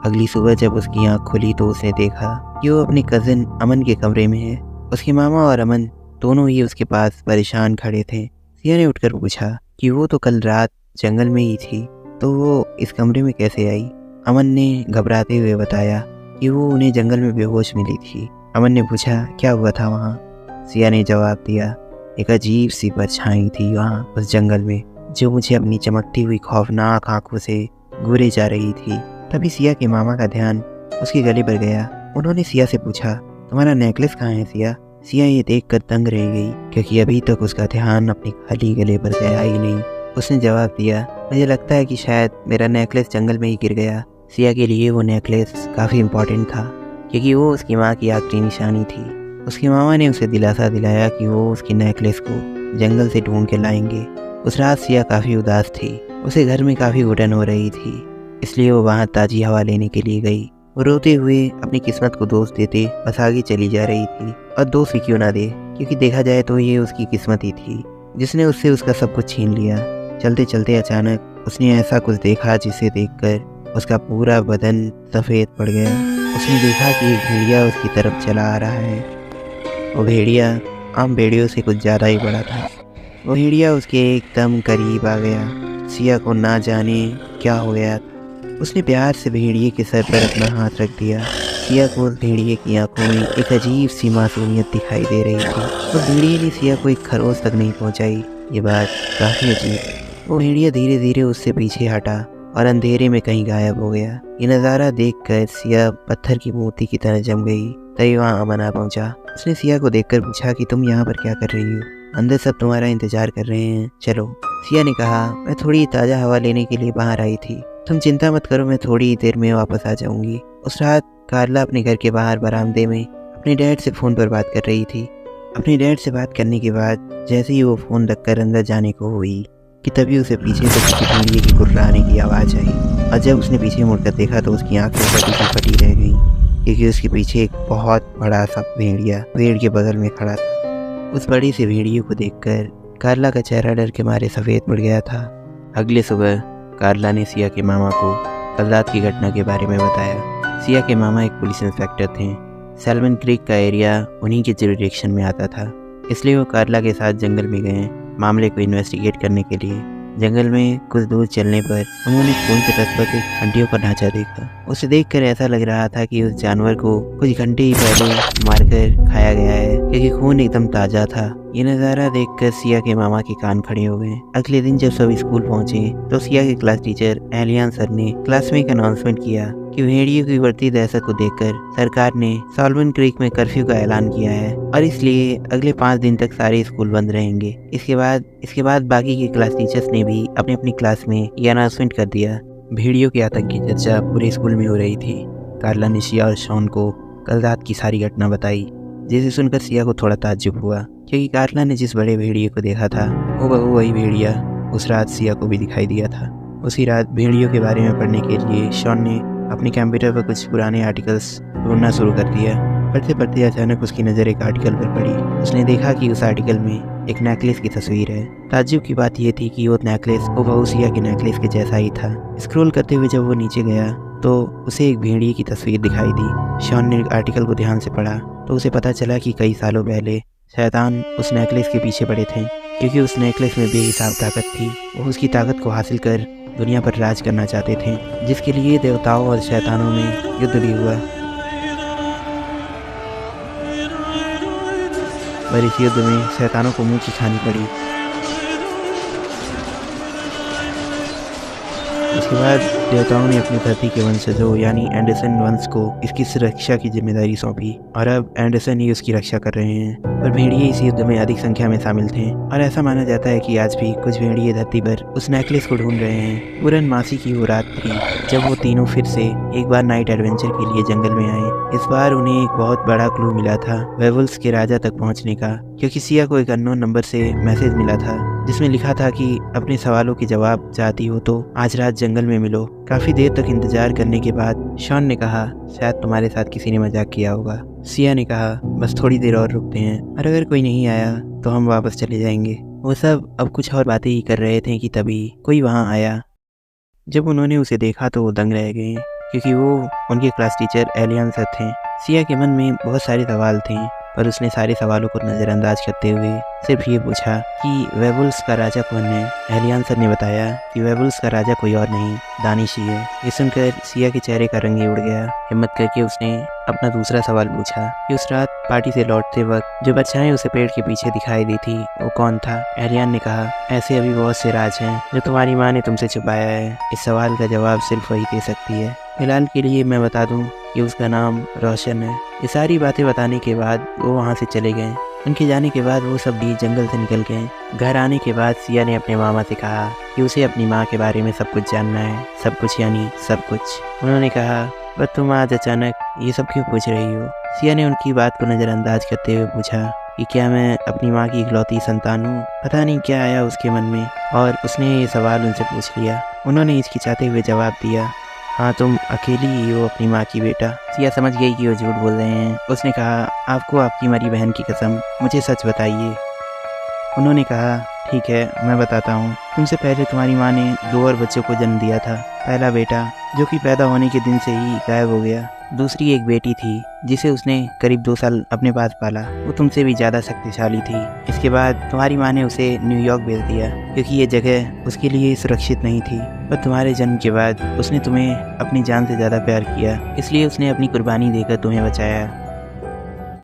अगली सुबह जब उसकी आँख खुली तो उसने देखा कि वो अपने कज़न अमन के कमरे में है। उसके मामा और अमन दोनों ही उसके पास परेशान खड़े थे। सिया ने उठकर पूछा कि वो तो कल रात जंगल में ही थी, तो वो इस कमरे में कैसे आई। अमन ने घबराते हुए बताया कि वो उन्हें जंगल में बेहोश मिली थी। अमन ने पूछा क्या हुआ था वहाँ। सिया ने जवाब दिया, एक अजीब सी परछाई थी वहाँ उस जंगल में, जो मुझे अपनी चमकती हुई खौफनाक आंखों से घूरे जा रही थी। तभी सिया के मामा का ध्यान उसके गले पर गया। उन्होंने सिया से पूछा, तुम्हारा नेकलेस कहाँ है सिया। सिया ये देखकर दंग रह गई, क्योंकि अभी तक उसका ध्यान अपने खाली गले पर गया ही नहीं। उसने जवाब दिया, मुझे लगता है कि शायद मेरा नेकलेस जंगल में ही गिर गया। सिया के लिए वो नेकलेस काफ़ी इम्पोर्टेंट था, क्योंकि वो उसकी माँ की आखिरी निशानी थी। उसके मामा ने उसे दिलासा दिलाया कि वो उसकी नेकलेस को जंगल से ढूंढ के लाएंगे। उस रात सिया काफ़ी उदास थी। उसे घर में काफ़ी घुटन हो रही थी, इसलिए वो वहाँ ताज़ी हवा लेने के लिए गई। वो रोते हुए अपनी किस्मत को दोष देते बस आगे चली जा रही थी, और दोष भी क्यों ना दे, क्योंकि देखा जाए तो ये उसकी किस्मत ही थी जिसने उससे उसका सब कुछ छीन लिया। चलते चलते अचानक उसने ऐसा कुछ देखा जिसे देखकर उसका पूरा बदन सफ़ेद पड़ गया। उसने देखा कि एक भेड़िया उसकी तरफ चला आ रहा है। वो भेड़िया आम भेड़ियों से कुछ ज़्यादा ही बड़ा था। वो भेड़िया उसके एकदम करीब आ गया। सिया को ना जाने क्या हो गया था। उसने प्यार से भेड़िए के सर पर अपना हाथ रख दिया। सिया को भेड़िए की आंखों में एक अजीब सी मासूमियत दिखाई दे रही थी। उस भेड़िए ने सिया को एक खरोच तक नहीं पहुंचाई। ये बात काफ़ी अजीब। वो भेड़िया धीरे धीरे उससे पीछे हटा और अंधेरे में कहीं गायब हो गया। ये नज़ारा देखकर सिया पत्थर की मूर्ति की तरह जम गई। तभी वहाँ अमन आ पहुंचा। उसने सिया को देखकर पूछा कि तुम यहाँ पर क्या कर रही हो। अंदर सब तुम्हारा इंतजार कर रहे हैं, चलो। सिया ने कहा, मैं थोड़ी ताज़ा हवा लेने के लिए बाहर आई थी। तुम चिंता मत करो, मैं थोड़ी देर में वापस आ जाऊंगी। उस रात कार्ला अपने घर के बाहर बरामदे में अपने डैड से फ़ोन पर बात कर रही थी। अपने डैड से बात करने के बाद जैसे ही वो फ़ोन रखकर अंदर जाने को हुई कि तभी उसे पीछे से किसी भेड़िए की कुर्राने की आवाज़ आई, और जब उसने पीछे मुड़कर देखा तो उसकी आंखें फटी की फटी रह गई, क्योंकि उसके पीछे एक बहुत बड़ा सा भेड़िया पेड़ के बगल में खड़ा था। उस बड़ी सी भेड़िए को देखकर कार्ला का चेहरा डर के मारे सफ़ेद पड़ गया था। अगले सुबह कार्ला ने सिया के मामा को कल रात की घटना के बारे में बताया। सिया के मामा एक पुलिस इंस्पेक्टर थे। सैल्मन क्रीक का एरिया उन्हीं के जुरिडिक्शन में आता था, इसलिए वो कार्ला के साथ जंगल में गए मामले को इन्वेस्टिगेट करने के लिए। जंगल में कुछ दूर चलने पर उन्होंने खून से लथपथ एक हड्डियों का ढांचा देखा। उसे देखकर ऐसा लग रहा था कि उस जानवर को कुछ घंटे ही पहले मारकर खाया गया है, क्योंकि खून एकदम ताज़ा था। ये नज़ारा देखकर सिया के मामा के कान खड़े हो गए। अगले दिन जब सब स्कूल पहुंचे तो सिया के क्लास टीचर एलियान सर ने क्लास में एक अनाउंसमेंट किया कि भेड़ियों की बढ़ती दहशत को देखकर सरकार ने सॉल्मन क्रीक में कर्फ्यू का ऐलान किया है, और इसलिए अगले 5 दिन तक सारे स्कूल बंद रहेंगे। इसके बाद बाकी के क्लास टीचर्स ने भी अपनी अपनी क्लास में ये अनाउंसमेंट कर दिया। भेड़ियों की आतंक की चर्चा पूरे स्कूल में हो रही थी। कार्ला ने सिया और शॉन को कल रात की सारी घटना बताई, जिसे सुनकर सिया को थोड़ा ताज्जुब हुआ, क्योंकि कार्ला ने जिस बड़े भेड़िए को देखा था वो वही भेड़िया उस रात सिया को भी दिखाई दिया था। उसी रात भेड़ियों के बारे में पढ़ने के लिए शॉन ने अपने कंप्यूटर पर कुछ पुराने आर्टिकल्स ढूंढना शुरू कर दिया। पढ़ते पढ़ते अचानक उसकी नज़र एक आर्टिकल पर पड़ी। उसने देखा कि उस आर्टिकल में एक नेकलेस की तस्वीर है। ताज्जुब की बात यह थी कि वो नेकलेस वो सिया के नेकलेस के जैसा ही था। स्क्रॉल करते हुए जब वो नीचे गया तो उसे एक भेड़िए की तस्वीर दिखाई दी। शॉन ने आर्टिकल को ध्यान से पढ़ा तो उसे पता चला कि कई सालों पहले शैतान उस नेकलेस के पीछे पड़े थे, क्योंकि उस नेकलेस में बेहिसाब ताकत थी। वो उसकी ताकत को हासिल कर दुनिया पर राज करना चाहते थे, जिसके लिए देवताओं और शैतानों में युद्ध भी हुआ। पर इस युद्ध में शैतानों को मुंह की खानी पड़ी। इसके बाद देवताओं ने अपनी धरती के वंशजों यानी एंडरसन वंश को इसकी सुरक्षा की जिम्मेदारी सौंपी, और अब एंडरसन ही उसकी रक्षा कर रहे हैं। पर भेड़िए इस युद्ध में अधिक संख्या में शामिल थे, और ऐसा माना जाता है कि आज भी कुछ भेड़िए धरती पर उस नेकलेस को ढूंढ रहे हैं। पूरन मासी की वो रात थी जब वो तीनों फिर से एक बार नाइट एडवेंचर के लिए जंगल में आए। इस बार उन्हें एक बहुत बड़ा क्लू मिला था वेवल्स के राजा तक पहुंचने का, क्योंकि सिया को एक अननोन नंबर से मैसेज मिला था जिसमें लिखा था कि अपने सवालों के जवाब चाहती हो तो आज रात जंगल में मिलो। काफी देर तक इंतजार करने के बाद शॉन ने कहा, शायद तुम्हारे साथ किसी ने मजाक किया होगा। सिया ने कहा, बस थोड़ी देर और रुकते हैं, और अगर कोई नहीं आया तो हम वापस चले जाएंगे। वो सब अब कुछ और बातें ही कर रहे थे कि तभी कोई वहाँ आया। जब उन्होंने उसे देखा तो वो दंग रह गए, क्योंकि वो उनके क्लास टीचर एलियन सर थे। सिया के मन में बहुत सारे सवाल थे, पर उसने सारे सवालों को नज़रअंदाज करते हुए सिर्फ ये पूछा कि वेबुल्स का राजा कौन है। एलियन सर ने बताया कि वेबुल्स का राजा कोई और नहीं, दानिश ही है। ये सुनकर सिया के चेहरे का रंग ही उड़ गया। हिम्मत करके उसने अपना दूसरा सवाल पूछा कि उस रात पार्टी से लौटते वक्त जो परछाई उसे पेड़ के पीछे दिखाई दी थी वो कौन था। एलियन ने कहा, ऐसे अभी बहुत से राज हैं जो तुम्हारी माँ ने तुमसे छुपाया है। इस सवाल का जवाब सिर्फ वही दे सकती है। फिलहाल के लिए मैं बता दूं कि उसका नाम रोशन है। ये सारी बातें बताने के बाद वो वहाँ से चले गए। उनके जाने के बाद वो सब भी जंगल से निकल गए। घर आने के बाद सिया ने अपने मामा से कहा कि उसे अपनी माँ के बारे में सब कुछ जानना है। सब कुछ यानी सब कुछ। उन्होंने कहा, पर तुम आज अचानक ये सब क्यों पूछ रही हो? सिया ने उनकी बात को नज़रअंदाज करते हुए पूछा कि क्या मैं अपनी माँ की इकलौती संतान हूँ? पता नहीं क्या आया उसके मन में और उसने ये सवाल उनसे पूछ लिया। उन्होंने हिचकिचाते हुए जवाब दिया, हाँ, तुम अकेली ही हो अपनी माँ की बेटा। सिया समझ गई कि वो झूठ बोल रहे हैं। उसने कहा, आपको आपकी मरी बहन की कसम, मुझे सच बताइए। उन्होंने कहा, ठीक है, मैं बताता हूँ। तुमसे पहले तुम्हारी माँ ने 2 और बच्चों को जन्म दिया था। पहला बेटा जो कि पैदा होने के दिन से ही गायब हो गया। दूसरी एक बेटी थी जिसे उसने करीब 2 साल अपने पास पाला। वो तुमसे भी ज़्यादा शक्तिशाली थी। इसके बाद तुम्हारी माँ ने उसे न्यूयॉर्क भेज दिया क्योंकि ये जगह उसके लिए सुरक्षित नहीं थी। पर तुम्हारे जन्म के बाद उसने तुम्हें अपनी जान से ज़्यादा प्यार किया, इसलिए उसने अपनी कुर्बानी देकर तुम्हें बचाया।